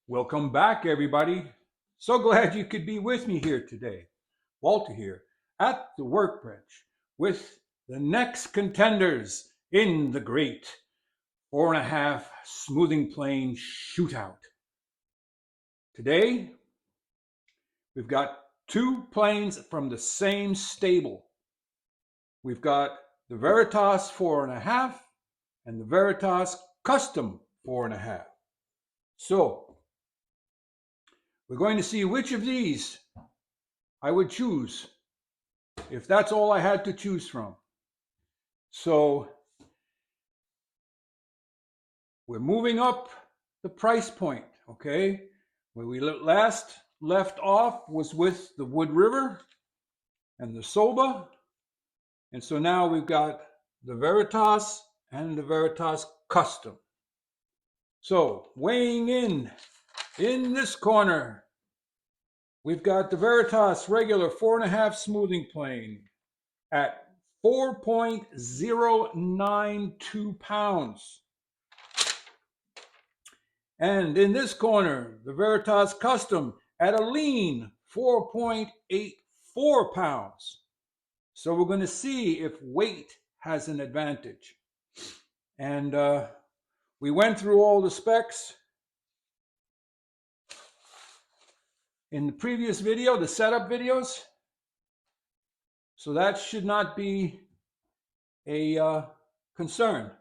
Welcome back, everybody. So glad you could be with me here today. Walter here at the workbench with the next contenders in the great 4.5 smoothing plane shootout. Today, we've got two planes from the same stable. We've got the Veritas 4.5 and the Veritas Custom 4.5. So, we're going to see which of these I would choose if that's all I had to choose from. So we're moving up the price point, okay? Where we last left off was with the Wood River and the Soba. And so now we've got the Veritas and the Veritas Custom. So weighing in this corner, we've got the Veritas regular 4.5 smoothing plane at 4.092 pounds. And in this corner, the Veritas Custom at a lean 4.84 pounds. So we're going to see if weight has an advantage. And we went through all the specs in the previous video, the setup videos. So that should not be a concern.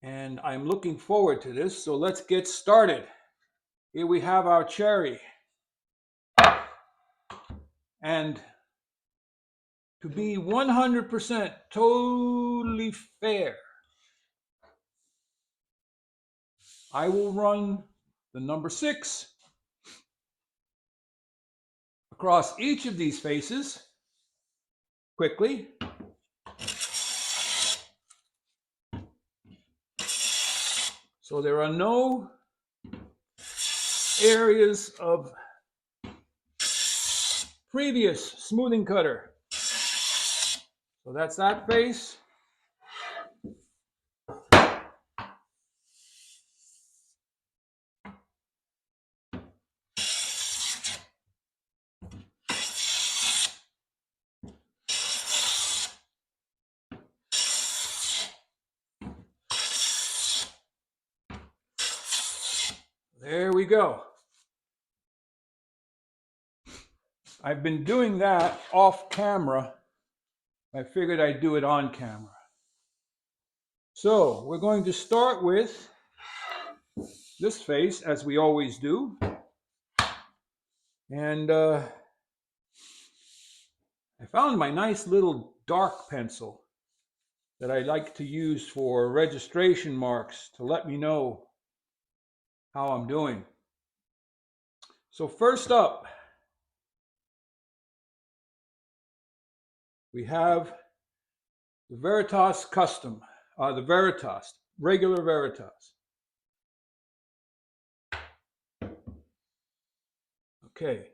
And I'm looking forward to this. So let's get started. Here we have our cherry. And to be 100% totally fair, I will run the number 6 across each of these faces quickly. So there are no areas of previous smoothing cutter. So that's that face. There we go. I've been doing that off camera. I figured I'd do it on camera. So we're going to start with this face, as we always do. And I found my nice little dark pencil that I like to use for registration marks to let me know how I'm doing. So first up, we have the Veritas Custom, the Veritas, regular Veritas. Okay,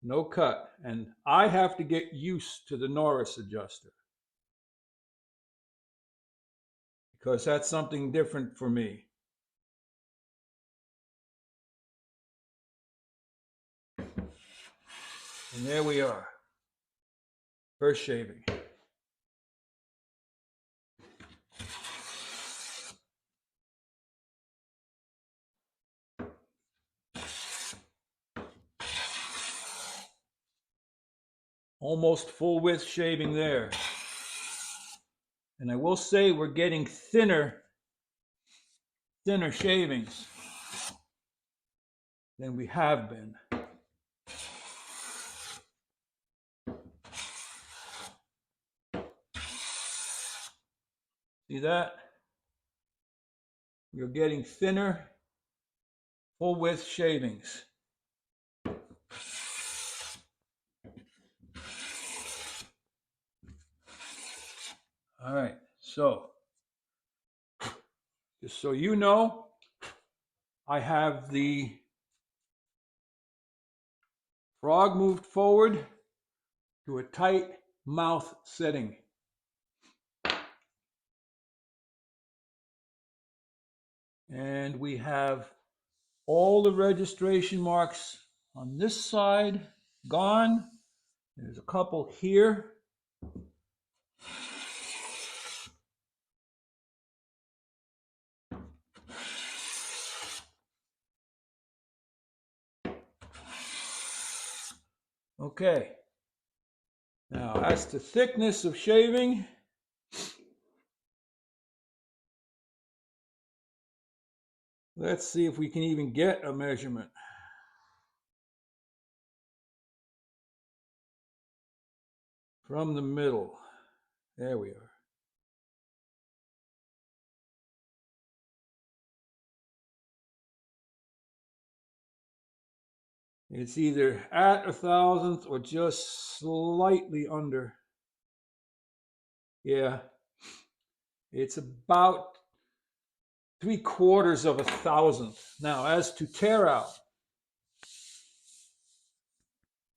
no cut. And I have to get used to the Norris adjuster because that's something different for me. And there we are, first shaving. Almost full width shaving there. And I will say we're getting thinner shavings than we have been. See that? You're getting thinner, full width shavings. All right, so just so you know, I have the frog moved forward to a tight mouth setting. And we have all the registration marks on this side gone. There's a couple here. Okay. Now, as to thickness of shaving, let's see if we can even get a measurement. From the middle. There we are. It's either at 1,000th or just slightly under. Yeah, it's about 3/4 of 1,000th. Now, as to tear out,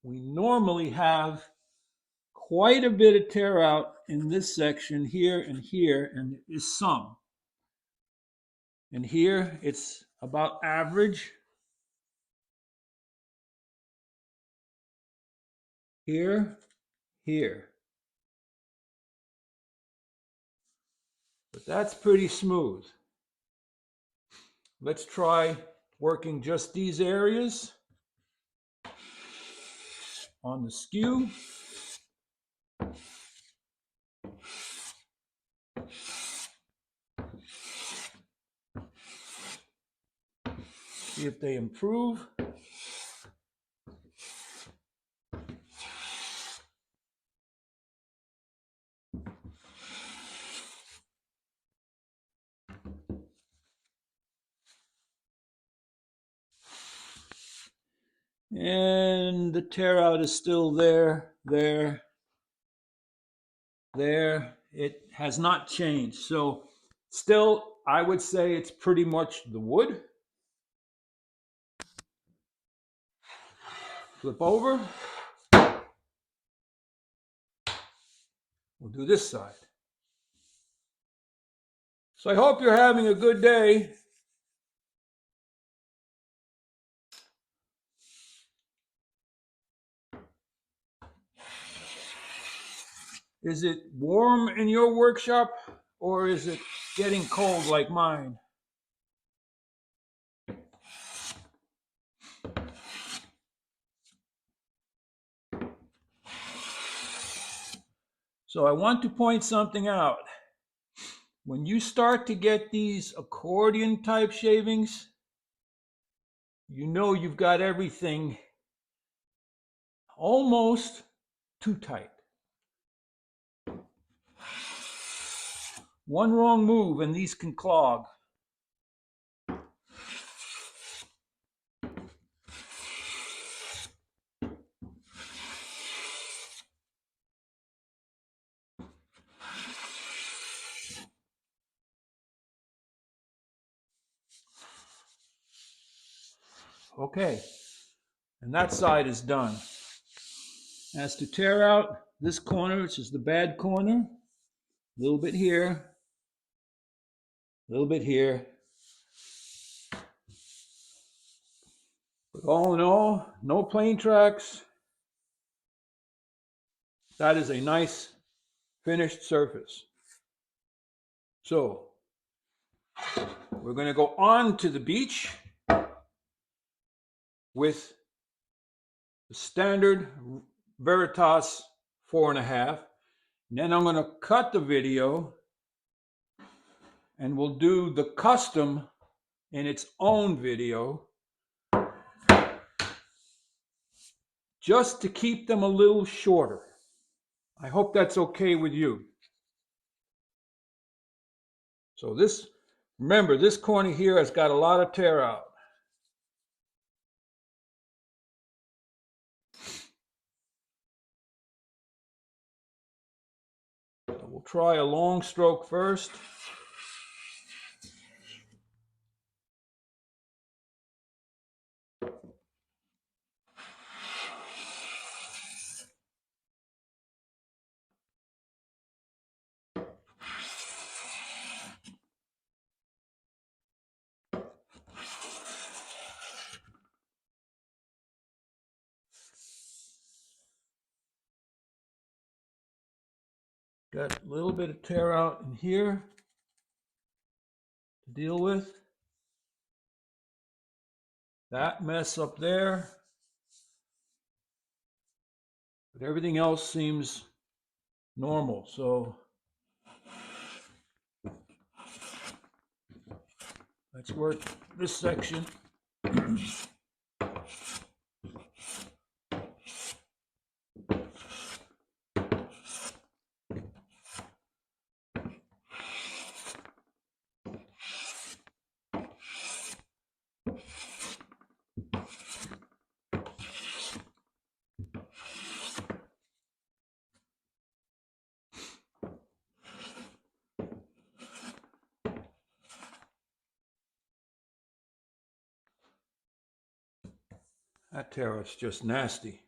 we normally have quite a bit of tear out in this section here, and there is some. And here it's about average. Here, here. But that's pretty smooth. Let's try working just these areas on the skew. See if they improve. And the tear out is still there, there. It has not changed. So still, I would say it's pretty much the wood. Flip over. We'll do this side. So I hope you're having a good day. Is it warm in your workshop, or is it getting cold like mine? So I want to point something out. When you start to get these accordion type shavings, you know you've got everything almost too tight. One wrong move and these can clog. Okay, and that side is done. As to tear out this corner, which is the bad corner, a little bit here, a little bit here. But all in all, no plane tracks. That is a nice finished surface. So we're going to go on to the beech with the standard Veritas 4.5. And then I'm going to cut the video and we'll do the custom in its own video, just to keep them a little shorter. I hope that's okay with you. So this, remember, this corner here has got a lot of tear out. So we'll try a long stroke first. Got a little bit of tear out in here to deal with. That mess up there. But everything else seems normal. So let's work this section. That tear out's just nasty.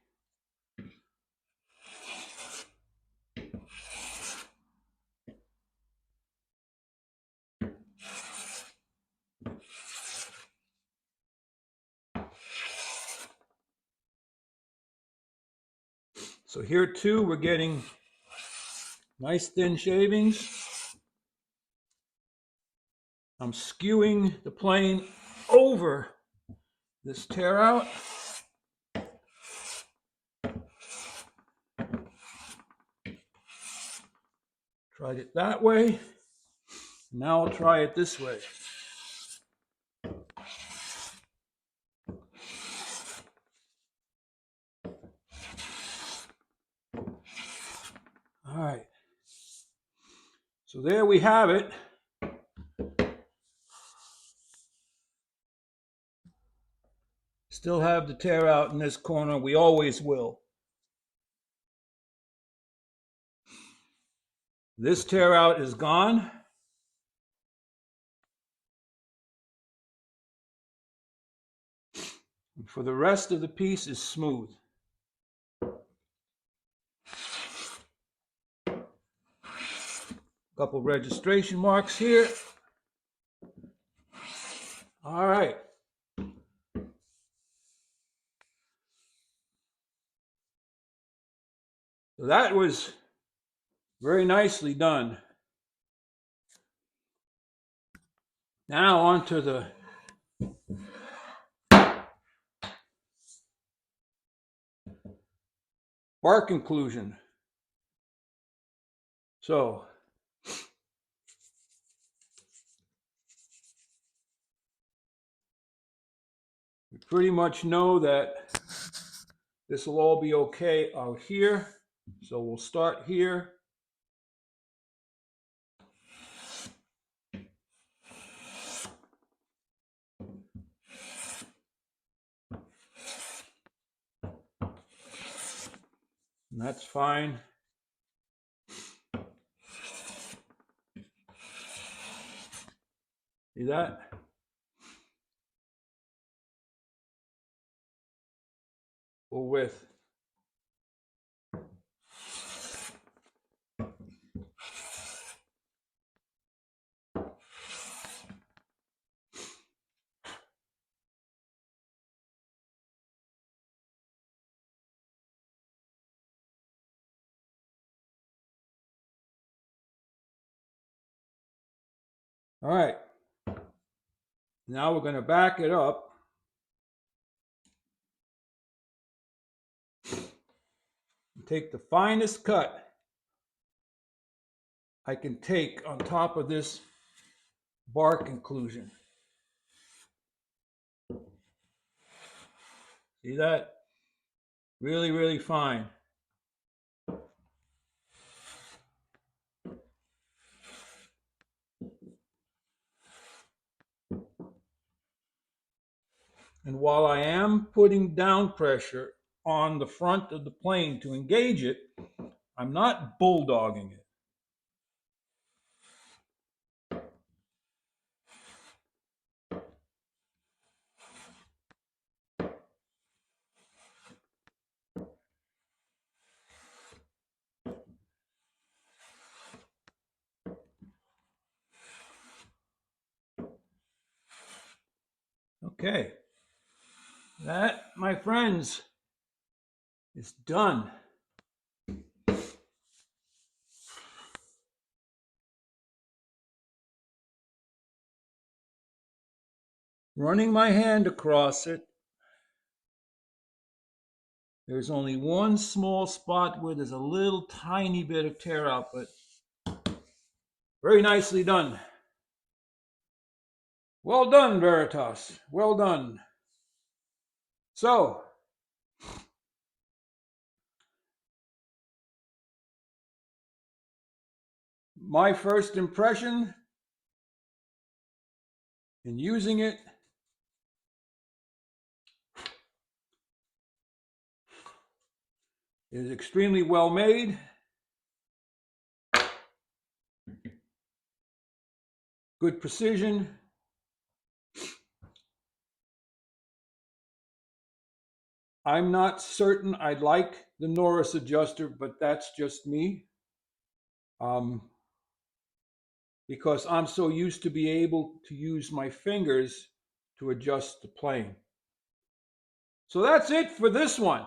So here too, we're getting nice thin shavings. I'm skewing the plane over this tear out. Tried it that way. Now I'll try it this way. All right. So there we have it. Still have the tear out in this corner. We always will. This tear out is gone. And for the rest of the piece is smooth. Couple registration marks here. All right. So that was very nicely done. Now on to the bark inclusion. So we pretty much know that this will all be okay out here. So we'll start here. And that's fine. See that? Full width. All right. Now we're going to back it up. Take the finest cut I can take on top of this bark inclusion. See that? Really, really fine. And while I am putting down pressure on the front of the plane to engage it, I'm not bulldogging it. Okay, that, my friends, is done. running my hand across it. There's only one small spot where there's a little tiny bit of tear out, but very nicely done. Well done, Veritas. Well done. So, my first impression in using it is extremely well made. Good precision. I'm not certain I like the Norris adjuster, but that's just me. Because I'm so used to be able to use my fingers to adjust the plane. So that's it for this one.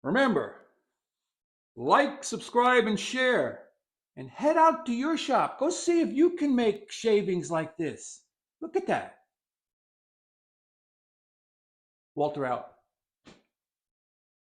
Remember, like, subscribe, and share. And head out to your shop. Go see if you can make shavings like this. Look at that. Walter out.